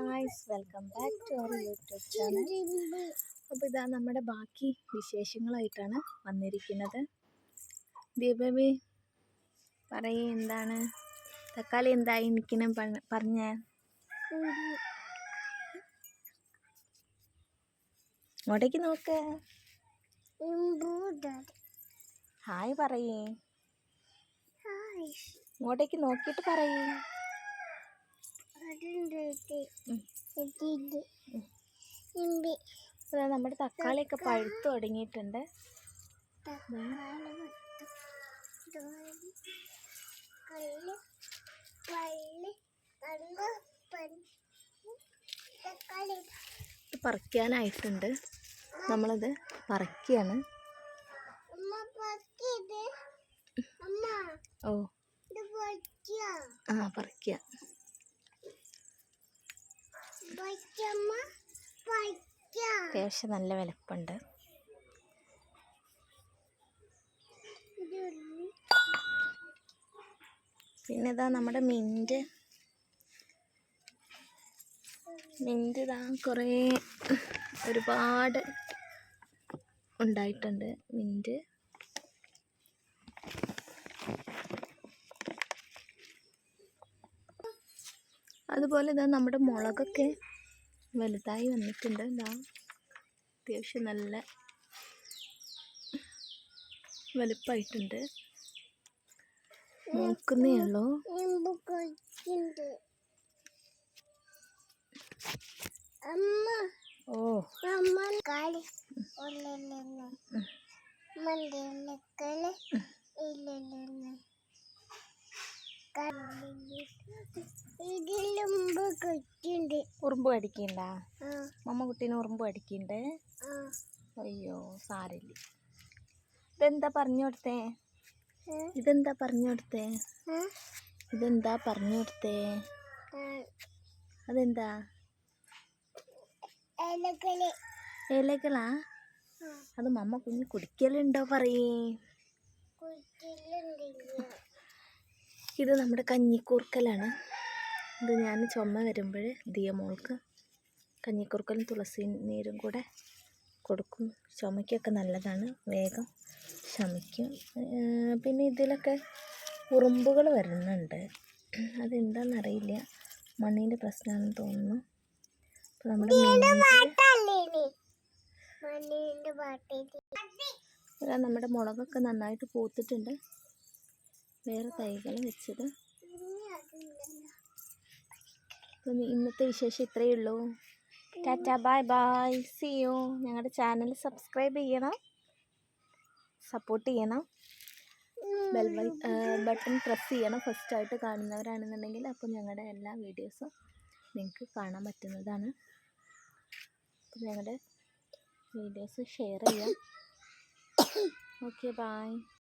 Guys, welcome back to our YouTube channel. അപ്പോൾ ഇതാ നമ്മുടെ ബാക്കി വിശേഷങ്ങളായിട്ടാണ് വന്നിരിക്കുന്നത്. ദീപവി പറയേ, എന്താണ് തക്കാളി എന്തായി നിൽക്കണം പറഞ്ഞേ. ഇങ്ങോട്ടേക്ക് നോക്ക്. ഹായ് പറയേ. ഇങ്ങോട്ടേക്ക് നോക്കിയിട്ട് പറയേ. നമ്മുടെ തക്കാളിയൊക്കെ പഴുത്ത് തുടങ്ങിയിട്ടുണ്ട്. ഇത് പറിക്കാനായിട്ടുണ്ട്. നമ്മളത് പറിക്കുകയാണ്. ഓ ആ, പറിക്കുക. അത്യാവശ്യം നല്ല വിലപ്പുണ്ട്. പിന്നെ ഇതാ നമ്മുടെ മിൻറ്റ് ഇതാ കുറേ ഒരുപാട് ഉണ്ടായിട്ടുണ്ട് മിൻറ്റ്. അതുപോലെ ഇതാ നമ്മുടെ മുളകൊക്കെ വലുതായി വന്നിട്ടുണ്ട്. ഇതാ അത്യാവശ്യം നല്ല വലുപ്പമായിട്ടുണ്ട്. നോക്കുന്നേ ഉള്ളൂ. ഓ ഉറുമ്പ് കടിക്കണ്ട? മമ്മ കുട്ടീനെ ഉറുമ്പ് കടിക്കണ്ടേ? അയ്യോ, സാരില്ല. ഇതെന്താ പറഞ്ഞു കൊടുത്തേ? ഇതെന്താ പറഞ്ഞു കൊടുത്തേ? ഇതെന്താ പറഞ്ഞു കൊടുത്തേ? അതെന്താ? ഇലകളാ? അത് മമ്മ കുഞ്ഞ് കുടിക്കലുണ്ടോ പറയേ. ഇത് നമ്മുടെ കഞ്ഞിക്കൂർക്കലാണ്. ഇത് ഞാൻ ചുമ വരുമ്പോൾ ദിയമോൾക്ക് കഞ്ഞിക്കൂർക്കലും തുളസി നീരും കൂടെ കൊടുക്കും. ചുമയ്ക്കൊക്കെ നല്ലതാണ്, വേഗം ശമിക്കും. പിന്നെ ഇതിലൊക്കെ ഉറുമ്പുകൾ വരുന്നുണ്ട്. അതെന്താണെന്നറിയില്ല, മണ്ണിൻ്റെ പ്രശ്നമാണെന്ന് തോന്നുന്നു. അപ്പോൾ നമ്മുടെ മുളകൊക്കെ നന്നായിട്ട് പൂത്തിട്ടുണ്ട്. വേറെ തൈകൾ വെച്ചത്. അപ്പം ഇന്നത്തെ വിശേഷം ഇത്രയേ ഉള്ളൂ. Tata, bye bye, see you. ഞങ്ങളുടെ ചാനൽ സബ്സ്ക്രൈബ് ചെയ്യണം, സപ്പോർട്ട് ചെയ്യണം, ബെൽ ബട്ടൺ പ്രസ് ചെയ്യണം ഫസ്റ്റായിട്ട് കാണുന്നവരാണെന്നുണ്ടെങ്കിൽ. അപ്പോൾ ഞങ്ങളുടെ എല്ലാ വീഡിയോസും നിങ്ങൾക്ക് കാണാൻ പറ്റുന്നതാണ്. അപ്പോൾ ഞങ്ങളുടെ വീഡിയോസ് ഷെയർ ചെയ്യാം. Okay, by.